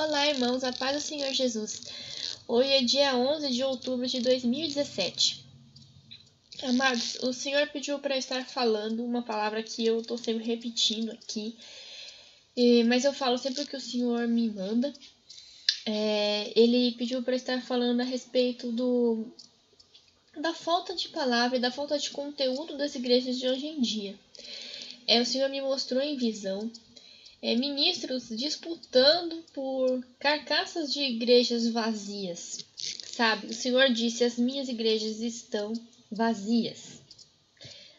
Olá, irmãos, a paz do Senhor Jesus. Hoje é dia 11 de outubro de 2017. Amados, o Senhor pediu para estar falando uma palavra que eu estou sempre repetindo aqui, mas eu falo sempre o que o Senhor me manda. Ele pediu para estar falando a respeito da falta de palavra e da falta de conteúdo das igrejas de hoje em dia. O Senhor me mostrou em visão ministros disputando por carcaças de igrejas vazias, sabe? O Senhor disse: as minhas igrejas estão vazias.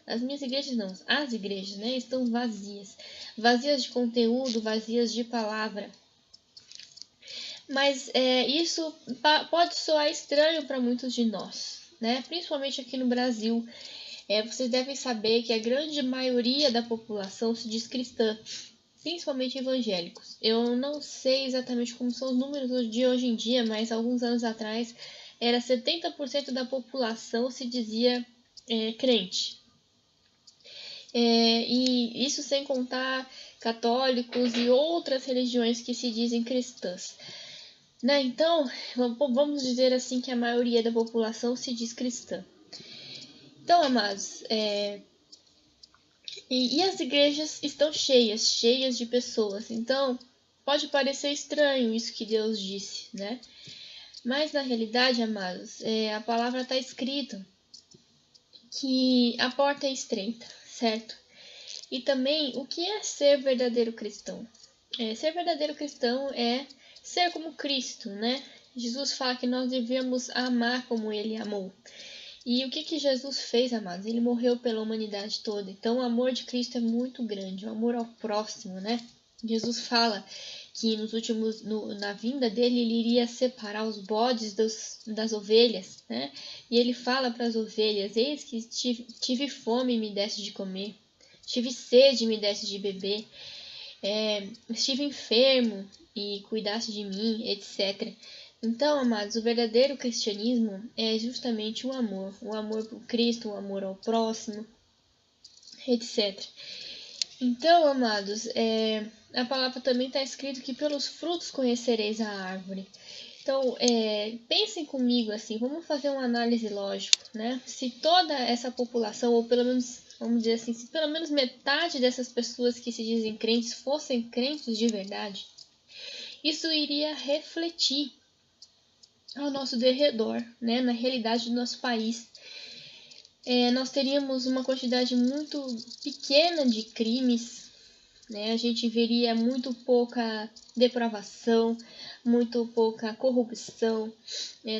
As minhas igrejas não, as igrejas, né, estão vazias. Vazias de conteúdo, vazias de palavra. Mas isso pode soar estranho para muitos de nós, né? Principalmente aqui no Brasil. Vocês devem saber que a grande maioria da população se diz cristã, principalmente evangélicos. Eu não sei exatamente como são os números de hoje em dia, mas alguns anos atrás era 70% da população se dizia crente. E isso sem contar católicos e outras religiões que se dizem cristãs. Né? Então, vamos dizer assim que a maioria da população se diz cristã. Então, amados, e as igrejas estão cheias de pessoas. Então, pode parecer estranho isso que Deus disse, né? Mas, na realidade, amados, a palavra está escrita que a porta é estreita, certo? E também, o que é ser verdadeiro cristão? Ser verdadeiro cristão é ser como Cristo, né? Jesus fala que nós devemos amar como Ele amou. E o que Jesus fez, amados? Ele morreu pela humanidade toda. Então, o amor de Cristo é muito grande, o amor ao próximo, né? Jesus fala que na vinda dele, ele iria separar os bodes das ovelhas, né? E ele fala para as ovelhas: eis que tive fome e me deste de comer, tive sede e me deste de beber, estive enfermo e cuidaste de mim, etc. Então, amados, o verdadeiro cristianismo é justamente o amor por Cristo, o amor ao próximo, etc. Então, amados, a palavra também está escrito que pelos frutos conhecereis a árvore. Então, pensem comigo assim, vamos fazer uma análise lógica, né? Se toda essa população, ou pelo menos, vamos dizer assim, se pelo menos metade dessas pessoas que se dizem crentes fossem crentes de verdade, isso iria refletir ao nosso derredor, né? Na realidade do nosso país. Nós teríamos uma quantidade muito pequena de crimes, né? A gente veria muito pouca depravação, muito pouca corrupção.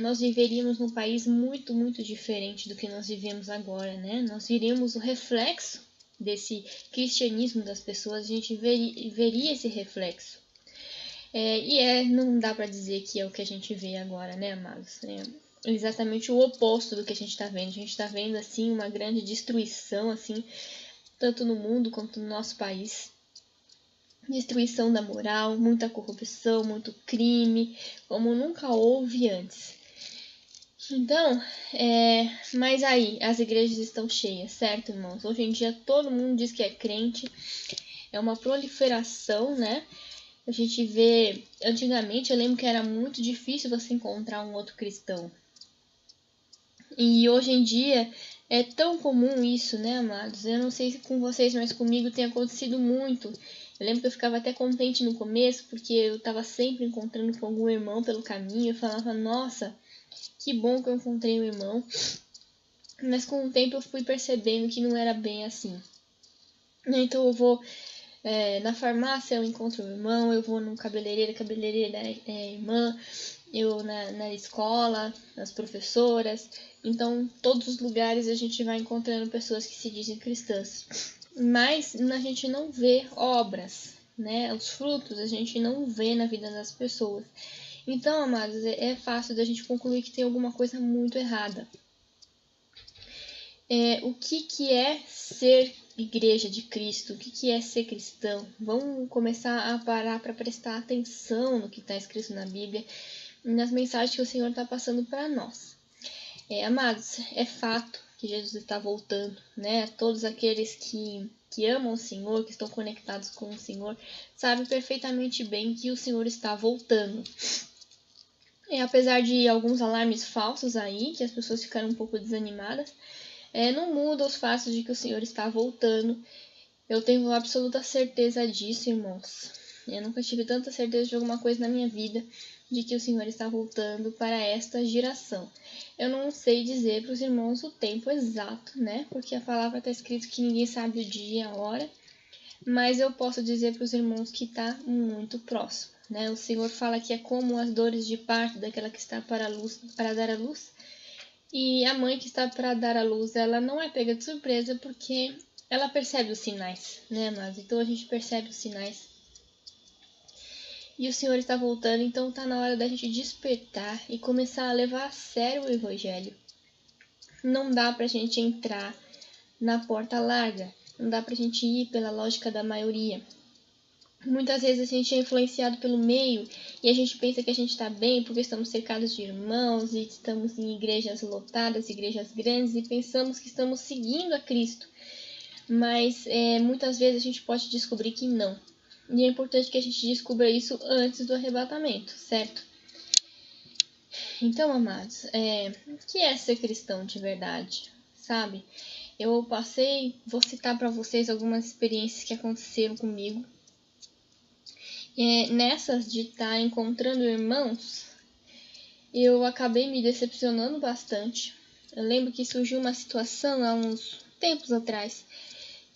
Nós viveríamos num país muito, muito diferente do que nós vivemos agora, né? Nós veríamos o reflexo desse cristianismo das pessoas, a gente veria esse reflexo. Não dá para dizer que é o que a gente vê agora, né, amados? Exatamente o oposto do que a gente está vendo. A gente está vendo, assim, uma grande destruição, assim, tanto no mundo quanto no nosso país. Destruição da moral, muita corrupção, muito crime, como nunca houve antes. Então, mas aí, as igrejas estão cheias, certo, irmãos? Hoje em dia todo mundo diz que é crente, é uma proliferação, né? A gente vê, antigamente eu lembro que era muito difícil você encontrar um outro cristão. E hoje em dia é tão comum isso, né, amados? Eu não sei se com vocês, mas comigo tem acontecido muito. Eu lembro que eu ficava até contente no começo, porque eu estava sempre encontrando com algum irmão pelo caminho. Eu falava: nossa, que bom que eu encontrei um irmão. Mas com o tempo eu fui percebendo que não era bem assim. Então eu vou na farmácia, eu encontro um irmão, eu vou no cabeleireiro é irmã, eu na escola, nas professoras. Então, todos os lugares a gente vai encontrando pessoas que se dizem cristãs. Mas a gente não vê obras, né? Os frutos a gente não vê na vida das pessoas. Então, amados, é fácil da gente concluir que tem alguma coisa muito errada. O que é ser igreja de Cristo? O que é ser cristão? Vamos começar a parar para prestar atenção no que está escrito na Bíblia e nas mensagens que o Senhor está passando para nós. Amados, é fato que Jesus está voltando, né? Todos aqueles que que amam o Senhor, que estão conectados com o Senhor, sabem perfeitamente bem que o Senhor está voltando. E apesar de alguns alarmes falsos aí, que as pessoas ficaram um pouco desanimadas, não muda os fatos de que o Senhor está voltando. Eu tenho absoluta certeza disso, irmãos. Eu nunca tive tanta certeza de alguma coisa na minha vida, de que o Senhor está voltando para esta geração. Eu não sei dizer para os irmãos o tempo exato, né? Porque a palavra está escrito que ninguém sabe o dia e a hora. Mas eu posso dizer para os irmãos que está muito próximo, né? O Senhor fala que é como as dores de parto daquela que está para dar a luz. E a mãe que está para dar a luz, ela não é pega de surpresa porque ela percebe os sinais, né, mas então a gente percebe os sinais. E o Senhor está voltando, então está na hora da gente despertar e começar a levar a sério o Evangelho. Não dá para a gente entrar na porta larga, não dá para a gente ir pela lógica da maioria. Muitas vezes a gente é influenciado pelo meio e a gente pensa que a gente está bem porque estamos cercados de irmãos e estamos em igrejas lotadas, igrejas grandes e pensamos que estamos seguindo a Cristo. Mas muitas vezes a gente pode descobrir que não. E é importante que a gente descubra isso antes do arrebatamento, certo? Então, amados, o que é ser cristão de verdade, sabe? Vou citar para vocês algumas experiências que aconteceram comigo. Nessas de estar encontrando irmãos, eu acabei me decepcionando bastante. Eu lembro que surgiu uma situação há uns tempos atrás,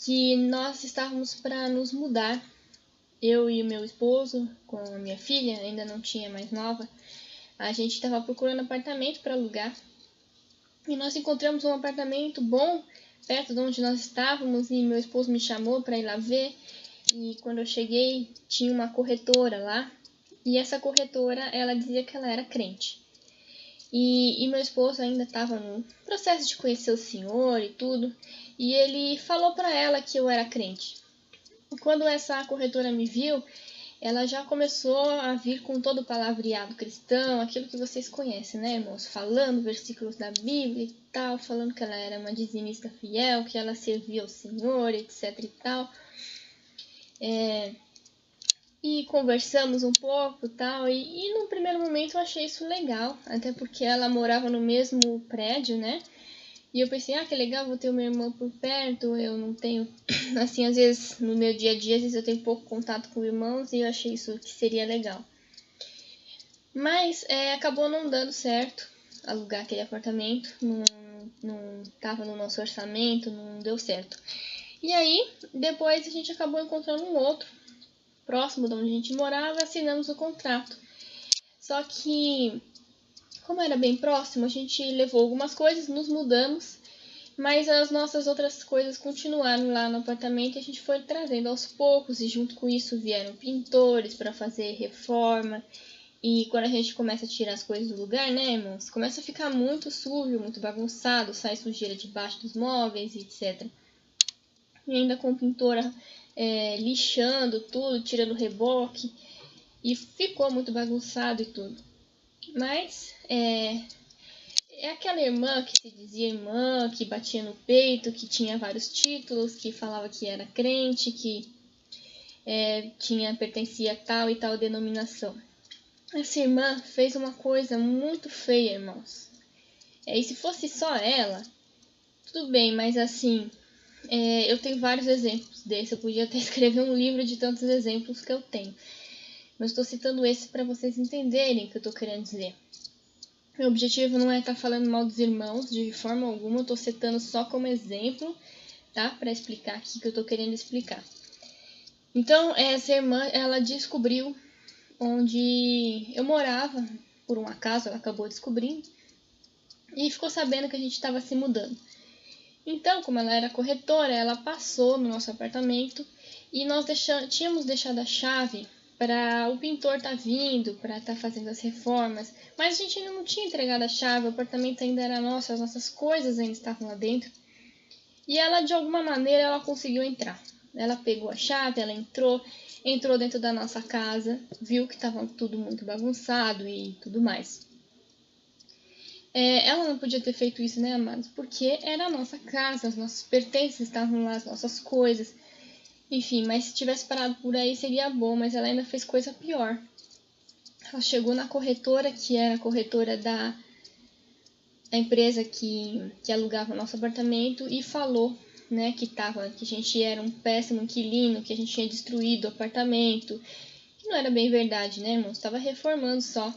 que nós estávamos para nos mudar. Eu e o meu esposo, com a minha filha, ainda não tinha mais nova, a gente estava procurando apartamento para alugar. E nós encontramos um apartamento bom, perto de onde nós estávamos, e meu esposo me chamou para ir lá ver. E quando eu cheguei, tinha uma corretora lá, e essa corretora, ela dizia que ela era crente. E meu esposo ainda estava no processo de conhecer o Senhor e tudo, e ele falou para ela que eu era crente. Quando essa corretora me viu, ela já começou a vir com todo o palavreado cristão, aquilo que vocês conhecem, né, irmãos? Falando versículos da Bíblia e tal, falando que ela era uma dizimista fiel, que ela servia ao Senhor, etc e tal. E conversamos um pouco e tal, e no primeiro momento eu achei isso legal, até porque ela morava no mesmo prédio, né? E eu pensei, que legal, vou ter uma irmã por perto, eu não tenho, assim, às vezes, no meu dia a dia, às vezes eu tenho pouco contato com irmãos e eu achei isso que seria legal. Mas acabou não dando certo alugar aquele apartamento, não estava no nosso orçamento, não deu certo. E aí, depois a gente acabou encontrando um outro, próximo de onde a gente morava, assinamos o contrato. Só que, como era bem próximo, a gente levou algumas coisas, nos mudamos, mas as nossas outras coisas continuaram lá no apartamento e a gente foi trazendo aos poucos, e junto com isso vieram pintores para fazer reforma. E quando a gente começa a tirar as coisas do lugar, né, irmãos, começa a ficar muito sujo, muito bagunçado, sai sujeira debaixo dos móveis, etc. E ainda com o pintor lixando tudo, tirando reboque, e ficou muito bagunçado e tudo. Mas é aquela irmã que se dizia irmã, que batia no peito, que tinha vários títulos, que falava que era crente, que pertencia a tal e tal denominação. Essa irmã fez uma coisa muito feia, irmãos. E se fosse só ela, tudo bem, mas assim, eu tenho vários exemplos desse. Eu podia até escrever um livro de tantos exemplos que eu tenho. Mas estou citando esse para vocês entenderem o que eu estou querendo dizer. Meu objetivo não é estar falando mal dos irmãos de forma alguma. Eu estou citando só como exemplo, tá? Para explicar aqui o que eu estou querendo explicar. Então, essa irmã, ela descobriu onde eu morava. Por um acaso, ela acabou descobrindo. E ficou sabendo que a gente estava se mudando. Então, como ela era corretora, ela passou no nosso apartamento e nós tínhamos deixado a chave para o pintor estar vindo, para estar fazendo as reformas, mas a gente ainda não tinha entregado a chave, o apartamento ainda era nosso, as nossas coisas ainda estavam lá dentro. E ela, de alguma maneira, ela conseguiu entrar. Ela pegou a chave, ela entrou dentro da nossa casa, viu que estava tudo muito bagunçado e tudo mais. Ela não podia ter feito isso, né, amados? Porque era a nossa casa, os nossos pertences estavam lá, as nossas coisas. Enfim, mas se tivesse parado por aí seria bom, mas ela ainda fez coisa pior. Ela chegou na corretora, que era a corretora da empresa que alugava nosso apartamento, e falou, né, que a gente era um péssimo inquilino, que a gente tinha destruído o apartamento. Que não era bem verdade, né, irmão? Estava reformando só.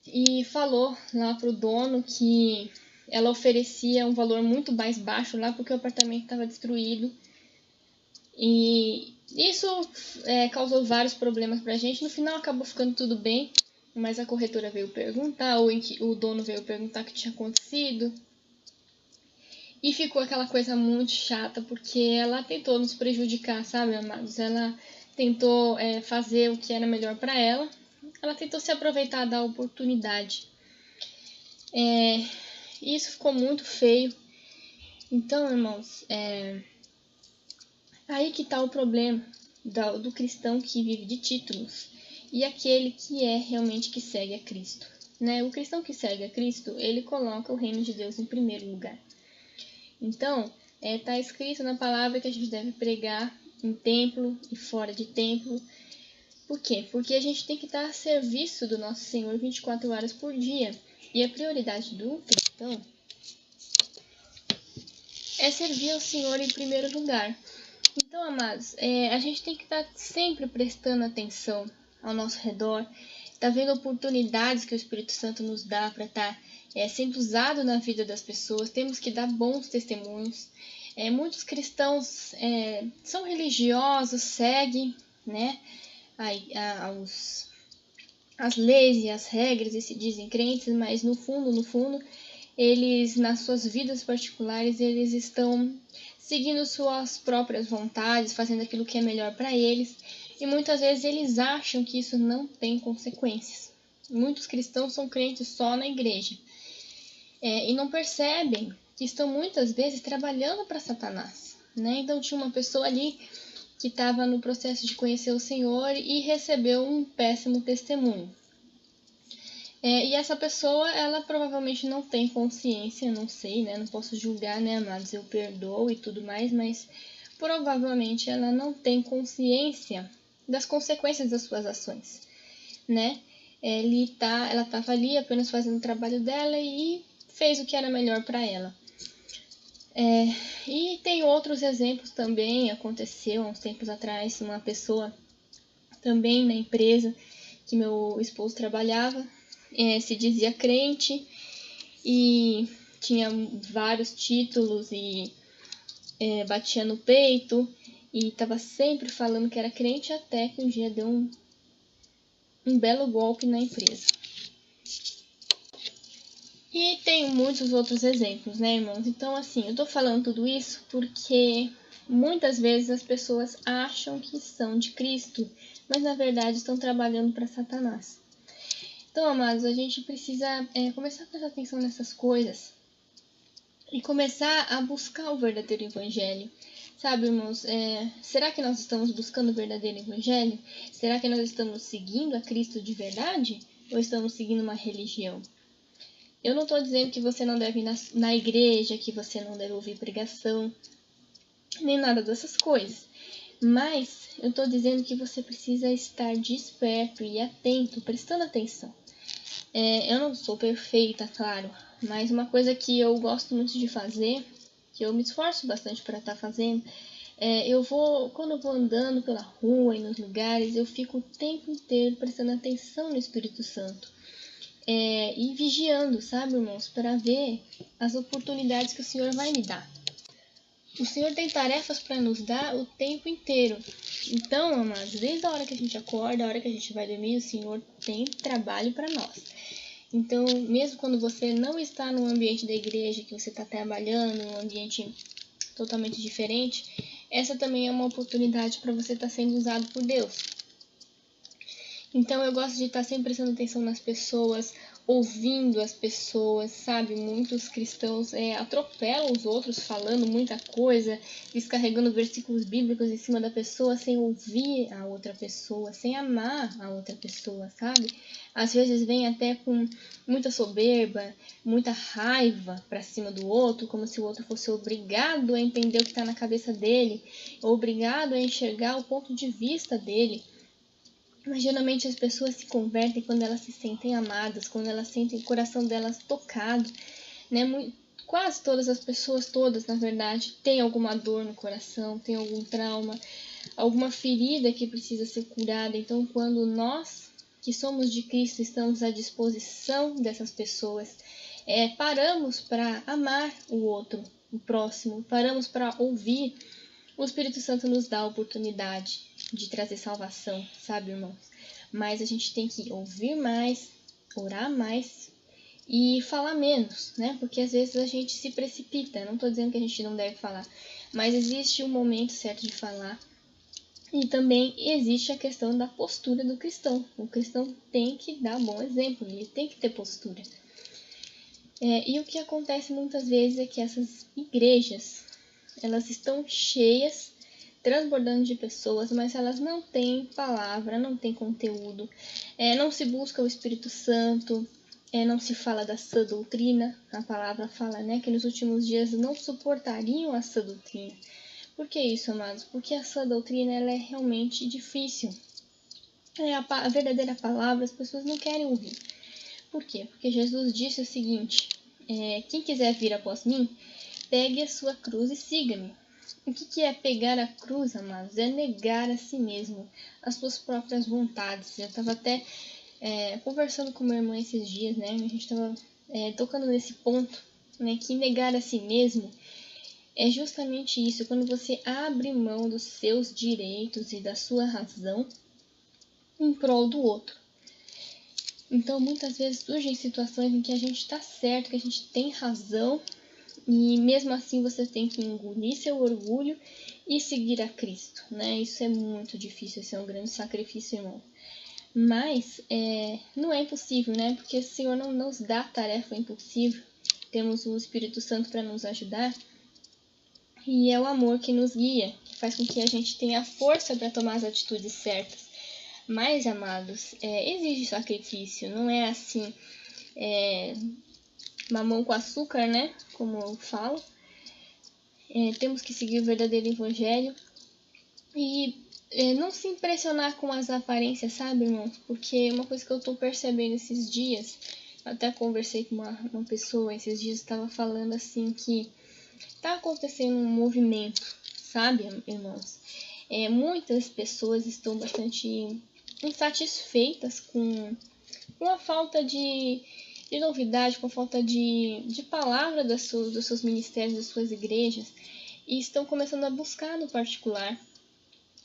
E falou lá pro dono que ela oferecia um valor muito mais baixo lá porque o apartamento estava destruído. E isso causou vários problemas pra gente. No final acabou ficando tudo bem, mas a corretora veio perguntar, o dono veio perguntar o que tinha acontecido. E ficou aquela coisa muito chata, porque ela tentou nos prejudicar, sabe, amados? Ela tentou fazer o que era melhor para ela. Ela tentou se aproveitar da oportunidade. Isso ficou muito feio. Então, irmãos, aí que está o problema do cristão que vive de títulos e aquele que realmente que segue a Cristo, né? O cristão que segue a Cristo, ele coloca o reino de Deus em primeiro lugar. Então, está escrito na palavra que a gente deve pregar em templo e fora de templo. Por quê? Porque a gente tem que estar a serviço do nosso Senhor 24 horas por dia. E a prioridade do cristão é servir ao Senhor em primeiro lugar. Então, amados, a gente tem que estar sempre prestando atenção ao nosso redor, tá vendo oportunidades que o Espírito Santo nos dá para estar sendo usado na vida das pessoas. Temos que dar bons testemunhos. Muitos cristãos são religiosos, seguem, né, as leis e as regras e se dizem crentes, mas no fundo, eles, nas suas vidas particulares, eles estão seguindo suas próprias vontades, fazendo aquilo que é melhor para eles, e muitas vezes eles acham que isso não tem consequências. Muitos cristãos são crentes só na igreja, e não percebem que estão muitas vezes trabalhando para Satanás, né? Então tinha uma pessoa ali que estava no processo de conhecer o Senhor e recebeu um péssimo testemunho. E essa pessoa, ela provavelmente não tem consciência, não sei, né? Não posso julgar, né, amados? Eu perdoo e tudo mais, mas provavelmente ela não tem consciência das consequências das suas ações, né? Ela estava ali apenas fazendo o trabalho dela e fez o que era melhor para ela. E tem outros exemplos também. Aconteceu há uns tempos atrás, uma pessoa também na empresa que meu esposo trabalhava, se dizia crente e tinha vários títulos e batia no peito e estava sempre falando que era crente, até que um dia deu um belo golpe na empresa. E tem muitos outros exemplos, né, irmãos? Então, assim, eu tô falando tudo isso porque muitas vezes as pessoas acham que são de Cristo, mas na verdade estão trabalhando para Satanás. Então, amados, a gente precisa começar a prestar atenção nessas coisas e começar a buscar o verdadeiro evangelho. Sabe, irmãos, será que nós estamos buscando o verdadeiro evangelho? Será que nós estamos seguindo a Cristo de verdade? Ou estamos seguindo uma religião? Eu não estou dizendo que você não deve ir na igreja, que você não deve ouvir pregação, nem nada dessas coisas. Mas eu estou dizendo que você precisa estar desperto e atento, prestando atenção. Eu não sou perfeita, claro, mas uma coisa que eu gosto muito de fazer, que eu me esforço bastante para estar fazendo, quando eu vou andando pela rua e nos lugares, eu fico o tempo inteiro prestando atenção no Espírito Santo. E vigiando, sabe, irmãos, para ver as oportunidades que o Senhor vai me dar. O Senhor tem tarefas para nos dar o tempo inteiro. Então, amados, desde a hora que a gente acorda, a hora que a gente vai dormir, o Senhor tem trabalho para nós. Então, mesmo quando você não está no ambiente da igreja, que você está trabalhando, num ambiente totalmente diferente, essa também é uma oportunidade para você estar sendo usado por Deus. Então, eu gosto de estar sempre prestando atenção nas pessoas, ouvindo as pessoas, sabe? Muitos cristãos atropelam os outros falando muita coisa, descarregando versículos bíblicos em cima da pessoa sem ouvir a outra pessoa, sem amar a outra pessoa, sabe? Às vezes vem até com muita soberba, muita raiva para cima do outro, como se o outro fosse obrigado a entender o que está na cabeça dele, obrigado a enxergar o ponto de vista dele. Mas geralmente as pessoas se convertem quando elas se sentem amadas, quando elas sentem o coração delas tocado, né? Quase todas as pessoas, todas na verdade, têm alguma dor no coração, têm algum trauma, alguma ferida que precisa ser curada. Então, quando nós que somos de Cristo estamos à disposição dessas pessoas, paramos para amar o outro, o próximo, paramos para ouvir, o Espírito Santo nos dá a oportunidade de trazer salvação, sabe, irmãos? Mas a gente tem que ouvir mais, orar mais e falar menos, né? Porque às vezes a gente se precipita. Não estou dizendo que a gente não deve falar, mas existe um momento certo de falar. E também existe a questão da postura do cristão. O cristão tem que dar bom exemplo, ele tem que ter postura. E o que acontece muitas vezes é que essas igrejas, elas estão cheias, transbordando de pessoas, mas elas não têm palavra, não têm conteúdo, não se busca o Espírito Santo, não se fala da sã doutrina. A palavra fala, né, que nos últimos dias não suportariam a sã doutrina. Por que isso, amados? Porque a sã doutrina ela é realmente difícil. A verdadeira palavra as pessoas não querem ouvir. Por quê? Porque Jesus disse o seguinte, quem quiser vir após mim, pegue a sua cruz e siga-me. O que é pegar a cruz, amados? É negar a si mesmo, as suas próprias vontades. Eu estava até conversando com minha irmã esses dias, né? A gente estava tocando nesse ponto, né? Que negar a si mesmo é justamente isso, quando você abre mão dos seus direitos e da sua razão em prol do outro. Então, muitas vezes surgem situações em que a gente está certo, que a gente tem razão, e mesmo assim você tem que engolir seu orgulho e seguir a Cristo, né? Isso é muito difícil, isso é um grande sacrifício, irmão. Mas não é impossível, né? Porque o Senhor não nos dá tarefa impossível. Temos o Espírito Santo para nos ajudar. E é o amor que nos guia, que faz com que a gente tenha força para tomar as atitudes certas. Mas, amados, exige sacrifício, não é assim, mamão com açúcar, né? Como eu falo. Temos que seguir o verdadeiro evangelho e não se impressionar com as aparências, sabe, irmãos? Porque uma coisa que eu tô percebendo esses dias, até conversei com uma pessoa esses dias, estava falando assim que tá acontecendo um movimento, sabe, irmãos? Muitas pessoas estão bastante insatisfeitas com a falta de novidade, com a falta de palavra dos seus ministérios, das suas igrejas, e estão começando a buscar no particular.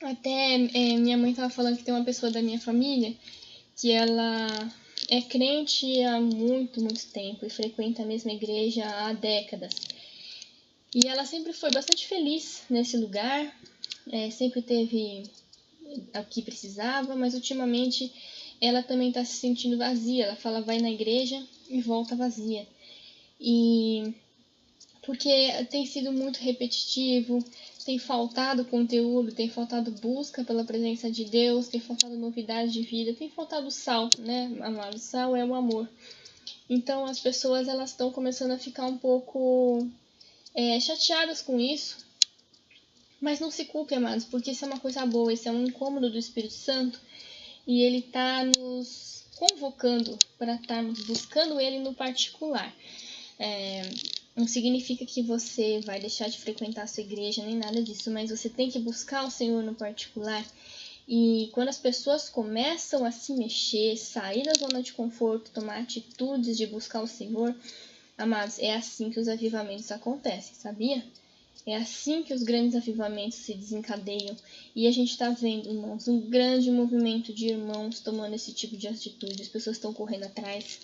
Até minha mãe estava falando que tem uma pessoa da minha família que ela é crente há muito, muito tempo e frequenta a mesma igreja há décadas. E ela sempre foi bastante feliz nesse lugar, sempre teve o que precisava, mas ultimamente ela também está se sentindo vazia. Ela fala, vai na igreja e volta vazia. E porque tem sido muito repetitivo, tem faltado conteúdo, tem faltado busca pela presença de Deus, tem faltado novidade de vida, tem faltado sal, né, amado? Sal é o amor. Então as pessoas elas estão começando a ficar um pouco chateadas com isso, mas não se culpe, amados, porque isso é uma coisa boa, isso é um incômodo do Espírito Santo e ele está nos convocando para estarmos buscando ele no particular. Não significa que você vai deixar de frequentar a sua igreja, nem nada disso, mas você tem que buscar o Senhor no particular. E quando as pessoas começam a se mexer, sair da zona de conforto, tomar atitudes de buscar o Senhor, amados, é assim que os avivamentos acontecem, sabia? É assim que os grandes avivamentos se desencadeiam. E a gente está vendo, irmãos, um grande movimento de irmãos tomando esse tipo de atitude. As pessoas estão correndo atrás,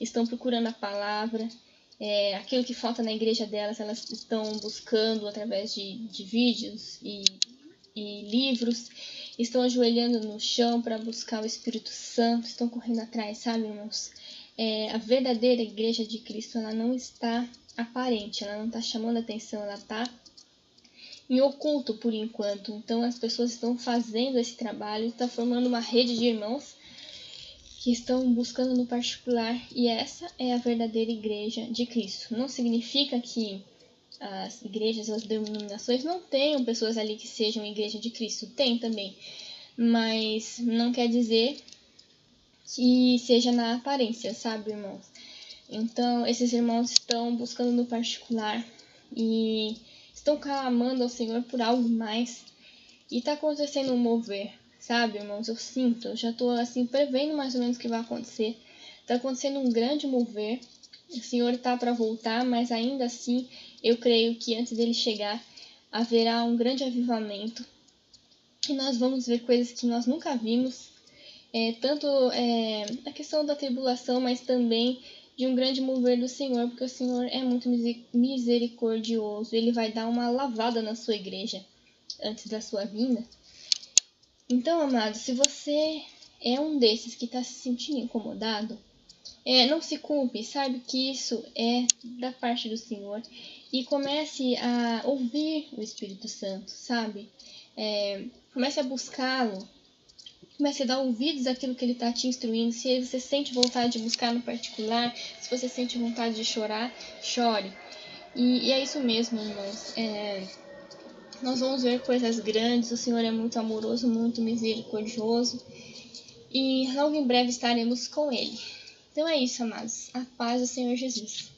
estão procurando a palavra. Aquilo que falta na igreja delas, elas estão buscando através de vídeos e livros. Estão ajoelhando no chão para buscar o Espírito Santo. Estão correndo atrás, sabe, irmãos? a verdadeira igreja de Cristo, ela não está aparente, ela não está chamando atenção, ela está em oculto por enquanto. Então as pessoas estão fazendo esse trabalho, estão formando uma rede de irmãos que estão buscando no particular, e essa é a verdadeira igreja de Cristo. Não significa que as igrejas, as denominações não tenham pessoas ali que sejam igreja de Cristo, tem também, mas não quer dizer que seja na aparência, sabe, irmãos? Então, esses irmãos estão buscando no particular e estão clamando ao Senhor por algo mais, e está acontecendo um mover, sabe, irmãos? Eu sinto, eu já estou assim prevendo mais ou menos o que vai acontecer. Está acontecendo um grande mover. O Senhor está para voltar, mas ainda assim eu creio que antes dele chegar haverá um grande avivamento e nós vamos ver coisas que nós nunca vimos, tanto a questão da tribulação, mas também de um grande mover do Senhor, porque o Senhor é muito misericordioso. Ele vai dar uma lavada na sua igreja antes da sua vinda. Então, amado, se você é um desses que está se sentindo incomodado, não se culpe, sabe que isso é da parte do Senhor, e comece a ouvir o Espírito Santo, sabe? Comece a buscá-lo, comece a dar ouvidos àquilo que ele está te instruindo. Se você sente vontade de buscar no particular, se você sente vontade de chorar, chore. E é isso mesmo, irmãos. Nós vamos ver coisas grandes. O Senhor é muito amoroso, muito misericordioso, e logo em breve estaremos com ele. Então é isso, amados. A paz do Senhor Jesus.